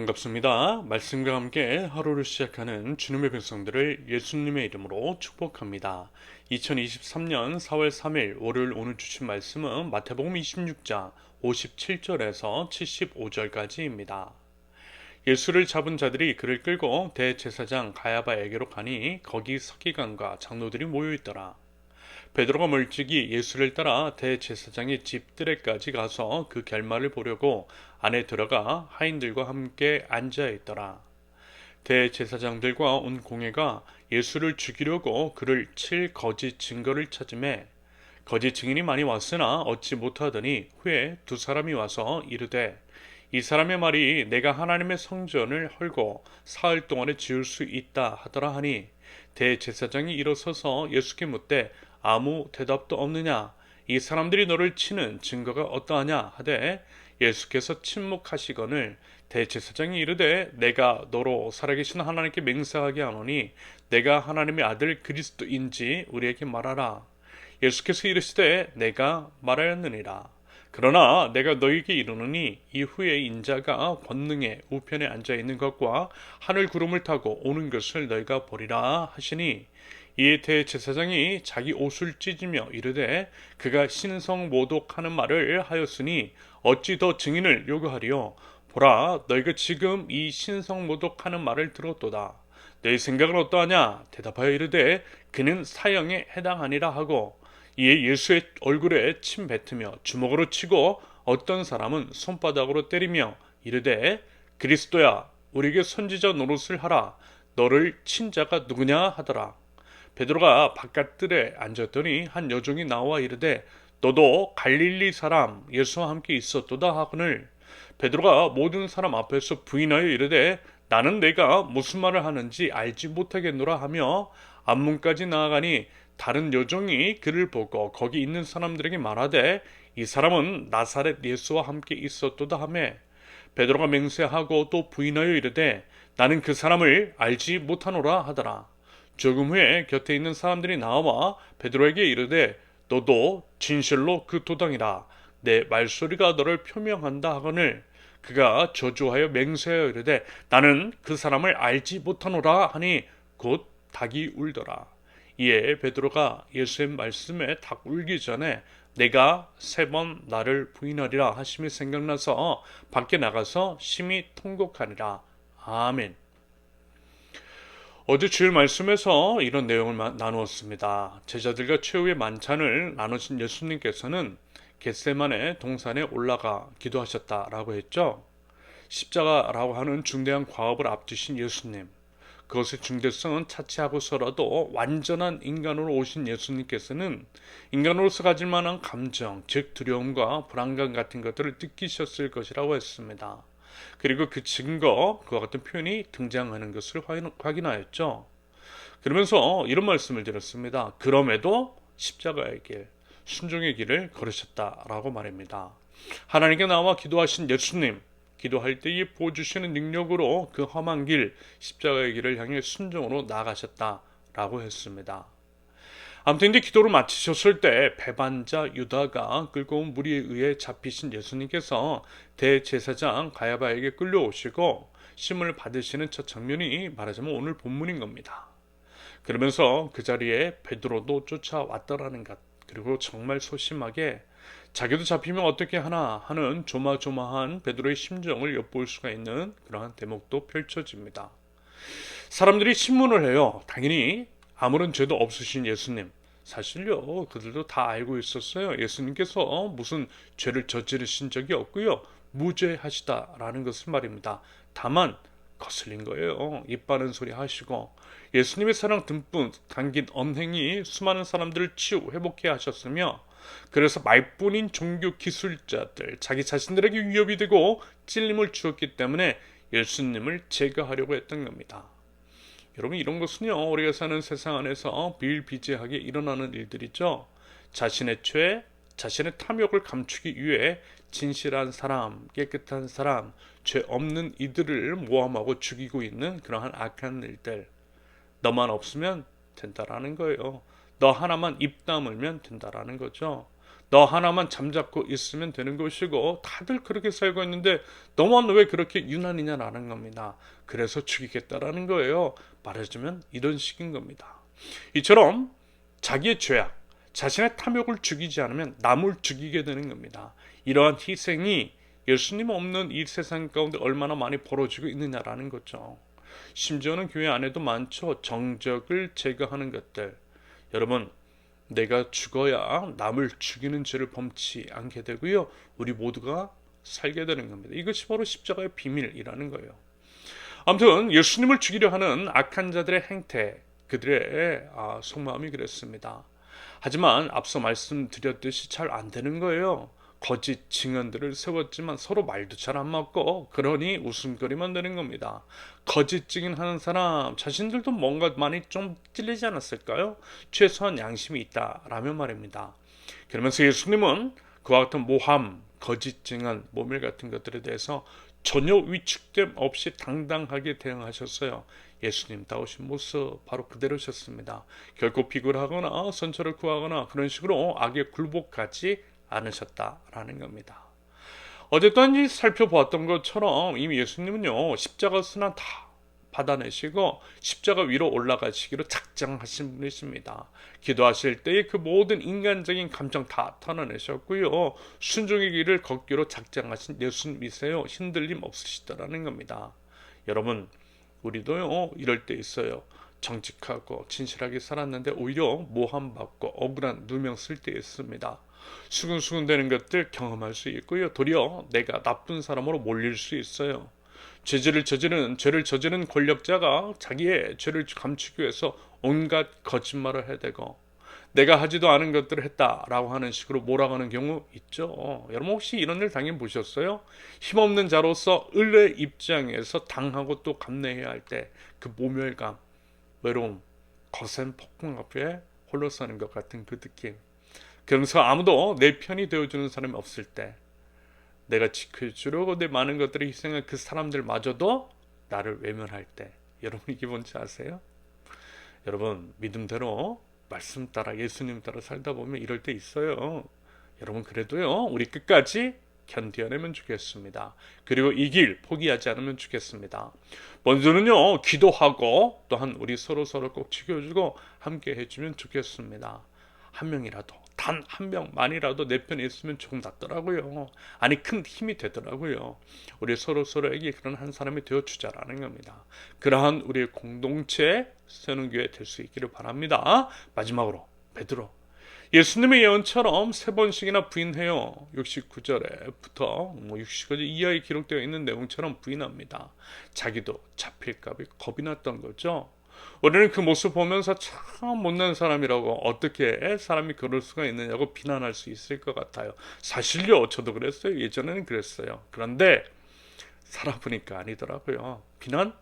반갑습니다. 말씀과 함께 하루를 시작하는 주님의 백성들을 예수님의 이름으로 축복합니다. 2023년 4월 3일 월요일 오늘 주신 말씀은 마태복음 26장 57절에서 75절까지입니다. 예수를 잡은 자들이 그를 끌고 대제사장 가야바에게로 가니 거기 서기관과 장로들이 모여 있더라. 베드로가 멀찍이 예수를 따라 대제사장의 집 뜰에까지 가서 그 결말을 보려고 안에 들어가 하인들과 함께 앉아 있더라. 대제사장들과 온 공회가 예수를 죽이려고 그를 칠 거짓 증거를 찾음에 거짓 증인이 많이 왔으나 얻지 못하더니 후에 두 사람이 와서 이르되 이 사람의 말이 내가 하나님의 성전을 헐고 사흘 동안에 지을 수 있다 하더라 하니 대제사장이 일어서서 예수께 묻되 아무 대답도 없느냐? 이 사람들이 너를 치는 증거가 어떠하냐? 하되 예수께서 침묵하시거늘 대제사장이 이르되 내가 너로 살아계신 하나님께 맹세하게 하노니 내가 하나님의 아들 그리스도인지 우리에게 말하라. 예수께서 이르시되 내가 말하였느니라. 그러나 내가 너희에게 이르노니 이후에 인자가 권능의 우편에 앉아 있는 것과 하늘 구름을 타고 오는 것을 너희가 보리라 하시니 이에 대제사장이 자기 옷을 찢으며 이르되 그가 신성모독하는 말을 하였으니 어찌 더 증인을 요구하리요. 보라 너희가 지금 이 신성모독하는 말을 들었도다. 너희 생각은 어떠하냐? 대답하여 이르되 그는 사형에 해당하니라 하고 이에 예수의 얼굴에 침 뱉으며 주먹으로 치고 어떤 사람은 손바닥으로 때리며 이르되 그리스도야 우리에게 선지자 노릇을 하라. 너를 친 자가 누구냐 하더라. 베드로가 바깥뜰에 앉았더니 한 여종이 나와 이르되 너도 갈릴리 사람 예수와 함께 있었도다 하거늘 베드로가 모든 사람 앞에서 부인하여 이르되 나는 내가 무슨 말을 하는지 알지 못하겠노라 하며 앞문까지 나아가니 다른 여종이 그를 보고 거기 있는 사람들에게 말하되 이 사람은 나사렛 예수와 함께 있었도다 하며 베드로가 맹세하고 또 부인하여 이르되 나는 그 사람을 알지 못하노라 하더라. 조금 후에 곁에 있는 사람들이 나와 베드로에게 이르되 너도 진실로 그 도당이라 내 말소리가 너를 표명한다 하거늘 그가 저주하여 맹세하여 이르되 나는 그 사람을 알지 못하노라 하니 곧 닭이 울더라. 이에 베드로가 예수의 말씀에 닭 울기 전에 내가 3번 나를 부인하리라 하심이 생각나서 밖에 나가서 심히 통곡하니라. 아멘. 어제 주일 말씀에서 이런 내용을 나누었습니다. 제자들과 최후의 만찬을 나누신 예수님께서는 겟세마네 동산에 올라가 기도하셨다라고 했죠. 십자가라고 하는 중대한 과업을 앞두신 예수님. 그것의 중대성은 차치하고서라도 완전한 인간으로 오신 예수님께서는 인간으로서 가질 만한 감정, 즉 두려움과 불안감 같은 것들을 느끼셨을 것이라고 했습니다. 그리고 그 증거, 그와 같은 표현이 등장하는 것을 확인하였죠. 그러면서 이런 말씀을 드렸습니다. 그럼에도 십자가의 길, 순종의 길을 걸으셨다라고 말합니다. 하나님께 나와 기도하신 예수님, 기도할 때에 보여주시는 능력으로 그 험한 길, 십자가의 길을 향해 순종으로 나아가셨다라고 했습니다. 아무튼 이제 기도를 마치셨을 때 배반자 유다가 끌고 온 무리에 의해 잡히신 예수님께서 대제사장 가야바에게 끌려오시고 심을 받으시는 첫 장면이 말하자면 오늘 본문인 겁니다. 그러면서 그 자리에 베드로도 쫓아왔더라는 것, 그리고 정말 소심하게 자기도 잡히면 어떻게 하나 하는 조마조마한 베드로의 심정을 엿볼 수가 있는 그러한 대목도 펼쳐집니다. 사람들이 신문을 해요. 당연히 아무런 죄도 없으신 예수님. 사실요, 그들도 다 알고 있었어요. 예수님께서 무슨 죄를 저지르신 적이 없고요. 무죄하시다라는 것을 말입니다. 다만 거슬린 거예요. 입 바른 소리 하시고 예수님의 사랑 듬뿍 담긴 언행이 수많은 사람들을 치유 회복해 하셨으며 그래서 말뿐인 종교 기술자들 자기 자신들에게 위협이 되고 찔림을 주었기 때문에 예수님을 제거하려고 했던 겁니다. 여러분 이런 것은요 우리가 사는 세상 안에서 비일비재하게 일어나는 일들이죠. 자신의 죄, 자신의 탐욕을 감추기 위해 진실한 사람, 깨끗한 사람, 죄 없는 이들을 모함하고 죽이고 있는 그러한 악한 일들. 너만 없으면 된다라는 거예요. 너 하나만 입 다물면 된다라는 거죠. 너 하나만 잠잡고 있으면 되는 것이고 다들 그렇게 살고 있는데 너만 왜 그렇게 유난이냐라는 겁니다. 그래서 죽이겠다라는 거예요. 말하자면 이런 식인 겁니다. 이처럼 자기의 죄악, 자신의 탐욕을 죽이지 않으면 남을 죽이게 되는 겁니다. 이러한 희생이 예수님 없는 이 세상 가운데 얼마나 많이 벌어지고 있느냐라는 거죠. 심지어는 교회 안에도 많죠. 정적을 제거하는 것들. 여러분, 내가 죽어야 남을 죽이는 죄를 범치 않게 되고요. 우리 모두가 살게 되는 겁니다. 이것이 바로 십자가의 비밀이라는 거예요. 아무튼 예수님을 죽이려 하는 악한 자들의 행태, 그들의 속마음이 그랬습니다. 하지만 앞서 말씀드렸듯이 잘 안 되는 거예요. 거짓 증언들을 세웠지만 서로 말도 잘 안 맞고 그러니 웃음거리만 되는 겁니다. 거짓 증인하는 사람 자신들도 뭔가 많이 좀 찔리지 않았을까요? 최소한 양심이 있다라면 말입니다. 그러면서 예수님은 그와 같은 모함, 거짓 증언, 모멸 같은 것들에 대해서 전혀 위축됨 없이 당당하게 대응하셨어요. 예수님다우신 모습 바로 그대로셨습니다. 결코 비굴하거나 선처를 구하거나 그런 식으로 악에 굴복하지 않으셨다라는 겁니다. 어쨌든 살펴보았던 것처럼 이미 예수님은요 십자가 순환 다 받아내시고 십자가 위로 올라가시기로 작정하신 분이십니다. 기도하실 때에 그 모든 인간적인 감정 다 털어내셨고요. 순종의 길을 걷기로 작정하신 예수님이세요. 흔들림 없으시다라는 겁니다. 여러분 우리도요 이럴 때 있어요. 정직하고 진실하게 살았는데 오히려 모함받고 억울한 누명 쓸 때 있습니다. 수근수근 되는 것들 경험할 수 있고요. 도리어 내가 나쁜 사람으로 몰릴 수 있어요. 죄를 저지른 권력자가 자기의 죄를 감추기 위해서 온갖 거짓말을 해대고 내가 하지도 않은 것들을 했다라고 하는 식으로 몰아가는 경우 있죠. 여러분 혹시 이런 일 당연히 보셨어요? 힘없는 자로서 을의 입장에서 당하고 또 감내해야 할 때 그 모멸감, 외로움, 거센 폭풍 앞에 홀로 서는 것 같은 그 느낌. 그러면서 아무도 내 편이 되어주는 사람이 없을 때 내가 지켜주려고 내 많은 것들을 희생한 그 사람들마저도 나를 외면할 때 여러분 이게 뭔지 아세요? 여러분 믿음대로 말씀 따라 예수님 따라 살다 보면 이럴 때 있어요. 여러분 그래도요 우리 끝까지 견뎌내면 좋겠습니다. 그리고 이 길 포기하지 않으면 좋겠습니다. 먼저는요 기도하고 또한 우리 서로 꼭 지켜주고 함께 해주면 좋겠습니다. 한 명이라도 단 한 명만이라도 내 편에 있으면 조금 낫더라고요. 아니 큰 힘이 되더라고요. 우리 서로에게 그런 한 사람이 되어주자라는 겁니다. 그러한 우리의 공동체 세운교회 될 수 있기를 바랍니다. 마지막으로 베드로 예수님의 예언처럼 3번씩이나 부인해요. 69절에부터 69절 이하에 기록되어 있는 내용처럼 부인합니다. 자기도 잡힐까 봐 겁이 났던 거죠. 우리는 그 모습 보면서 참 못난 사람이라고 어떻게 사람이 그럴 수가 있느냐고 비난할 수 있을 것 같아요. 사실요 저도 그랬어요. 예전에는 그랬어요. 그런데 살아보니까 아니더라고요. 비난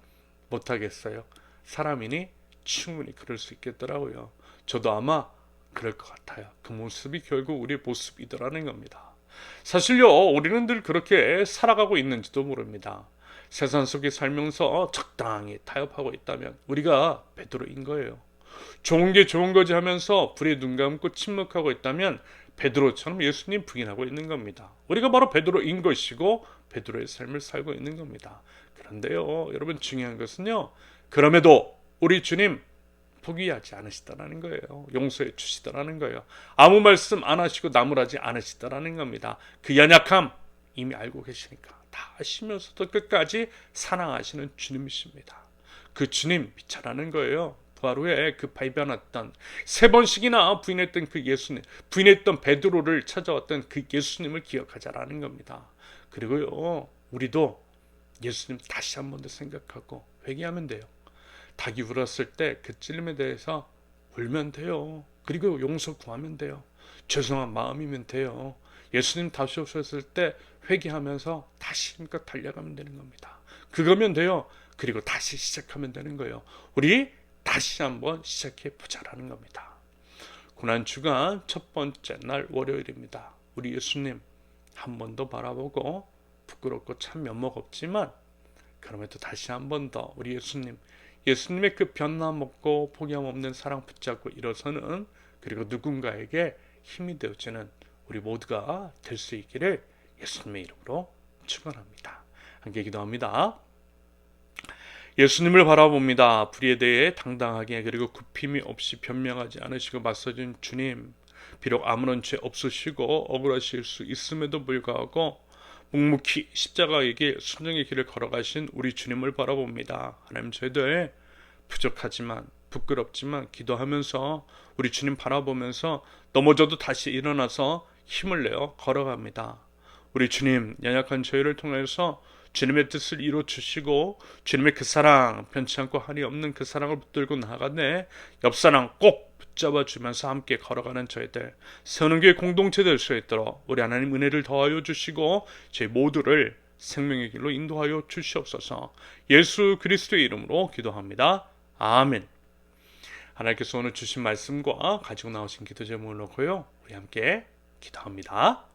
못하겠어요. 사람이니 충분히 그럴 수 있겠더라고요. 저도 아마 그럴 것 같아요. 그 모습이 결국 우리의 모습이더라는 겁니다. 사실요 우리는 늘 그렇게 살아가고 있는지도 모릅니다. 세상 속에 살면서 적당히 타협하고 있다면 우리가 베드로인 거예요. 좋은 게 좋은 거지 하면서 불에 눈 감고 침묵하고 있다면 베드로처럼 예수님 부인하고 있는 겁니다. 우리가 바로 베드로인 것이고 베드로의 삶을 살고 있는 겁니다. 그런데요 여러분 중요한 것은요 그럼에도 우리 주님 포기하지 않으시다라는 거예요. 용서해 주시다라는 거예요. 아무 말씀 안 하시고 나무라지 않으시다라는 겁니다. 그 연약함 이미 알고 계시니까 다 아시면서도 끝까지 사랑하시는 주님이십니다. 그 주님 비차라는 거예요. 부활 후에 그 발견했던 3번씩이나 부인했던 그 예수님, 부인했던 베드로를 찾아왔던 그 예수님을 기억하자라는 겁니다. 그리고요 우리도 예수님 다시 한 번 더 생각하고 회개하면 돼요. 닭이 울었을 때 그 찔림에 대해서 울면 돼요. 그리고 용서 구하면 돼요. 죄송한 마음이면 돼요. 예수님 다시 오셨을 때 회개하면서 다시 힘껏 달려가면 되는 겁니다. 그거면 돼요. 그리고 다시 시작하면 되는 거예요. 우리 다시 한번 시작해 보자라는 겁니다. 고난주간 첫 번째 날 월요일입니다. 우리 예수님 한 번 더 바라보고 부끄럽고 참 면목 없지만 그럼에도 다시 한 번 더 우리 예수님의 그 변함없고 포기함 없는 사랑 붙잡고 일어서는 그리고 누군가에게 힘이 되어주는 우리 모두가 될 수 있기를 예수님의 이름으로 축원합니다. 함께 기도합니다. 예수님을 바라봅니다. 불의에 대해 당당하게 그리고 굽힘이 없이 변명하지 않으시고 맞서준 주님, 비록 아무런 죄 없으시고 억울하실 수 있음에도 불구하고 묵묵히 십자가의 길, 순종의 길을 걸어가신 우리 주님을 바라봅니다. 하나님, 저희들 부족하지만 부끄럽지만 기도하면서 우리 주님 바라보면서 넘어져도 다시 일어나서 힘을 내어 걸어갑니다. 우리 주님, 연약한 저희를 통해서 주님의 뜻을 이루어주시고 주님의 그 사랑, 변치 않고 한이 없는 그 사랑을 붙들고 나가네 옆사람 꼭 붙잡아주면서 함께 걸어가는 저희들, 세우는 교회 공동체 될 수 있도록 우리 하나님 은혜를 더하여 주시고 저희 모두를 생명의 길로 인도하여 주시옵소서. 예수 그리스도의 이름으로 기도합니다. 아멘. 하나님께서 오늘 주신 말씀과 가지고 나오신 기도 제목을 놓고요, 우리 함께 기도합니다.